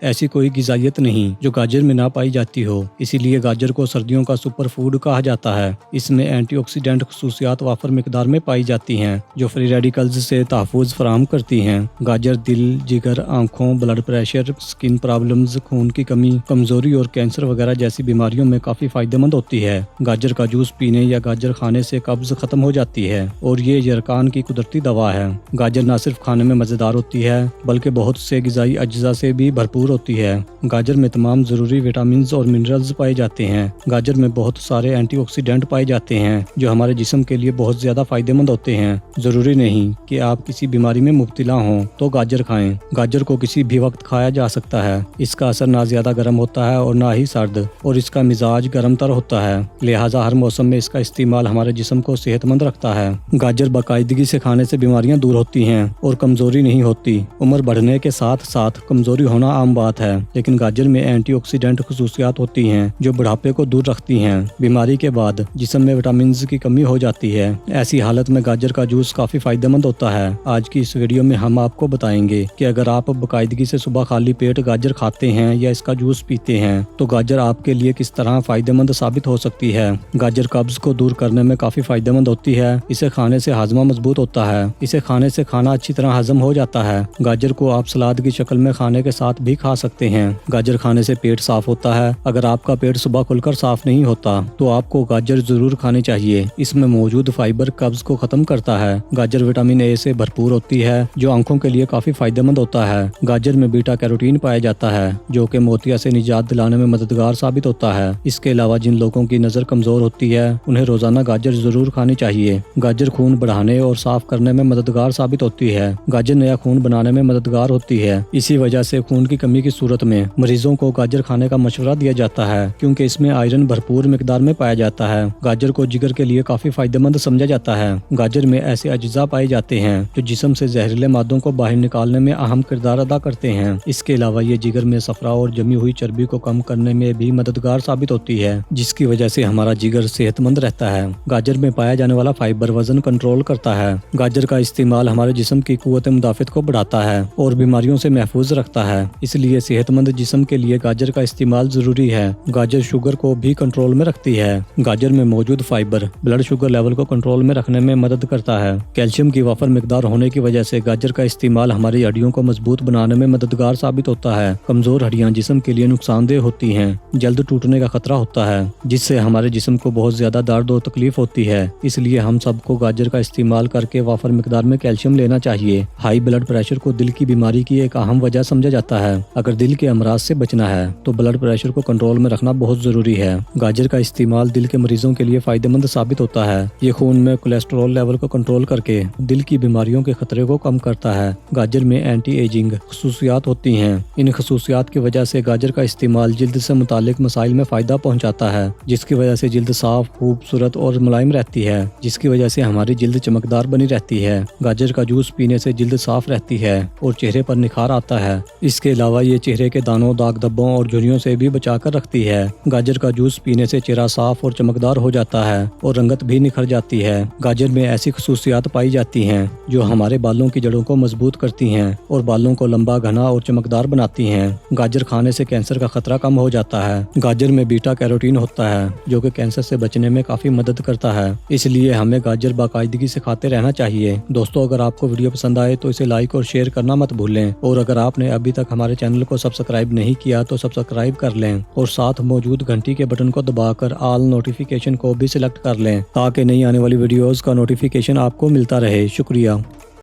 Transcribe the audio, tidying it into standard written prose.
ऐसी कोई ग़िज़ाइयत नहीं जो गाजर में ना पाई जाती हो, इसीलिए गाजर को सर्दियों का सुपर फूड कहा जाता है। इसमें एंटीऑक्सीडेंट खसूसियात वाफर मिकदार में पाई जाती हैं, जो फ्री रेडिकल्स से तहफ़्फ़ुज़ फराहम करती हैं। गाजर दिल, जिगर, आँखों, ब्लड प्रेशर, स्किन प्रॉब्लम्स, खून की कमी, कमज़ोरी और कैंसर वगैरह जैसी बीमारियों में काफ़ी फ़ायदेमंद होती है। गाजर का जूस पीने या गाजर खाने से कब्ज़ ख़त्म हो जाती है और ये यरकान की कुदरती दवा है। गाजर न सिर्फ खाने में मज़ेदार होती है, बल्कि बहुत से ग़िज़ाई अज्जा से भी भरपूर होती है। गाजर में तमाम ज़रूरी विटामिन और मिनरल्स पाए जाते हैं। गाजर में बहुत सारे एंटीऑक्सीडेंट पाए जाते हैं, जो हमारे जिस्म के लिए बहुत ज़्यादा फ़ायदेमंद होते हैं। ज़रूरी नहीं कि आप किसी बीमारी में मुब्तला हों तो गाजर खाएं। गाजर को किसी भी वक्त खाया जा सकता है। इसका असर ना ज़्यादा गर्म होता है और ना ही सर्द, और इसका मिजाज गर्म तर होता है। लिहाजा हर मौसम में इसका इस्तेमाल हमारे जिस्म को सेहतमंद रखता है। गाजर बाकायदगी से खाने से बीमारियां दूर होती हैं और कमज़ोरी नहीं होती। उम्र बढ़ने के साथ साथ कमज़ोरी होना आम बात है, लेकिन गाजर में एंटीऑक्सीडेंट खसूसियात होती हैं जो बुढ़ापे को दूर रखती हैं। बीमारी के बाद जिस्म में विटामिन की कमी हो जाती है। ऐसी हालत में गाजर का जूस काफ़ी फ़ायदेमंद होता है। आज की इस वीडियो में हम आपको बताएंगे कि अगर आप बाकायदगी से सुबह खाली पेट गाजर खाते हैं या इसका जूस पीते हैं तो गाजर आपके लिए किस तरह फ़ायदेमंद साबित हो सकती है। गाजर कब्ज़ को दूर करने में काफ़ी फ़ायदेमंद होती है। इसे खाने से हाजमा मजबूत होता है। इसे खाने से खाना अच्छी तरह हजम हो जाता है। गाजर को आप सलाद की शक्ल में खाने के साथ भी खा सकते हैं। गाजर खाने से पेट साफ होता है। अगर आपका पेट सुबह खुलकर साफ नहीं होता तो आपको गाजर जरूर खानी चाहिए। इसमें मौजूद फाइबर कब्ज़ को खत्म करता है। गाजर विटामिन ए से भरपूर होती है, जो आंखों के लिए काफ़ी फ़ायदेमंद होता है। गाजर में बीटा कैरोटीन पाया जाता है, जो कि मोतिया से निजात दिलाने में मददगार साबित होता है। इसके अलावा जिन लोगों की नज़र कमज़ोर होती है उन्हें रोज़ाना गाजर ज़रूर खानी चाहिए। गाजर खून बढ़ाने और साफ करने में मददगार साबित होती है। गाजर नया खून बनाने में मददगार होती है। इसी वजह से खून की कमी की सूरत में मरीजों को गाजर खाने का मशवरा दिया जाता है, क्योंकि इसमें आयरन भरपूर मिकदार में पाया जाता है। गाजर को जिगर के लिए काफ़ी फ़ायदेमंद समझा जाता है। गाजर में ऐसे अज्जा पाए जाते हैं जो जिस्म से जहरीले मादों को बाहर निकालने में अहम किरदार अदा करते हैं। इसके अलावा ये जिगर में सफरा और जमी हुई चर्बी को कम करने में भी मददगार साबित होती है, जिसकी वजह से हमारा जिगर सेहतमंद रहता है। गाजर में पाया जाने वाला फाइबर वजन कंट्रोल करता है। गाजर का इस्तेमाल हमारे जिस्म की कुव्वत मुदाफ़त को बढ़ाता है और बीमारियों से महफूज रखता है। इसलिए सेहतमंद जिस्म के लिए गाजर का इस्तेमाल जरूरी है। गाजर शुगर को भी कंट्रोल में रखती है। गाजर में मौजूद फाइबर ब्लड शुगर लेवल को कंट्रोल में रखने में मदद करता है। कैल्शियम की वाफर मिकदार होने की वजह से गाजर का इस्तेमाल हमारी हड्डियों को मजबूत बनाने में मददगार साबित होता है। कमजोर हड्डियां जिस्म के लिए नुकसानदेह होती हैं, जल्द टूटने का खतरा होता है, जिससे हमारे जिस्म को बहुत ज्यादा दर्द और तकलीफ होती है। इसलिए हम सबको गाजर का इस्तेमाल करके वाफर मिकदार में कैल्शियम लेना चाहिए। हाई ब्लड प्रेशर को दिल की बीमारी की एक अहम वजह समझा जाता है। अगर दिल के अमराज से बचना है तो ब्लड प्रेशर को कंट्रोल में रखना बहुत जरूरी है। गाजर का इस्तेमाल दिल के मरीजों के लिए फायदेमंद साबित होता है। ये खून में कोलेस्ट्रॉल लेवल को कंट्रोल करके दिल की बीमारियों के खतरे को कम करता है। गाजर में एंटी एजिंग खसूसियात होती हैं। इन खसूसियात की वजह से गाजर का इस्तेमाल जिल्द से मुतालिक मसाइल में फायदा पहुंचाता है, जिसकी वजह से जिल्द साफ, खूबसूरत और मुलायम रहती है, जिसकी वजह से हमारी जिल्द चमकदार बनी रहती है। गाजर का जूस पीने से जिल्द साफ रहती है और चेहरे पर निखार आता है। इसके अलावा ये चेहरे के दानों, दाग धब्बों और झुर्रियों से भी बचा कर रखती है। गाजर का जूस पीने से चेहरा साफ और चमकदार हो जाता है और रंगत भी निखर जाती है। गाजर में ऐसी खसूसियात पाई जाती हैं जो हमारे बालों की जड़ों को मजबूत करती हैं और बालों को लंबा, घना और चमकदार बनाती हैं। गाजर खाने से कैंसर का खतरा कम हो जाता है। गाजर में बीटा कैरोटीन होता है, जो कि कैंसर से बचने में काफी मदद करता है। इसलिए हमें गाजर बाकायदगी से खाते रहना चाहिए। दोस्तों, अगर आपको वीडियो पसंद आए तो इसे लाइक और शेयर करना मत भूलें, और अगर आपने अभी तक हमारे चैनल को सब्सक्राइब नहीं किया तो सब्सक्राइब कर लें और साथ मौजूद घंटी के बटन को दबाकर ऑल नोटिफिकेशन को भी सिलेक्ट कर लें, ताकि नई आने वाली वीडियोस का नोटिफिकेशन आपको मिलता रहे। शुक्रिया।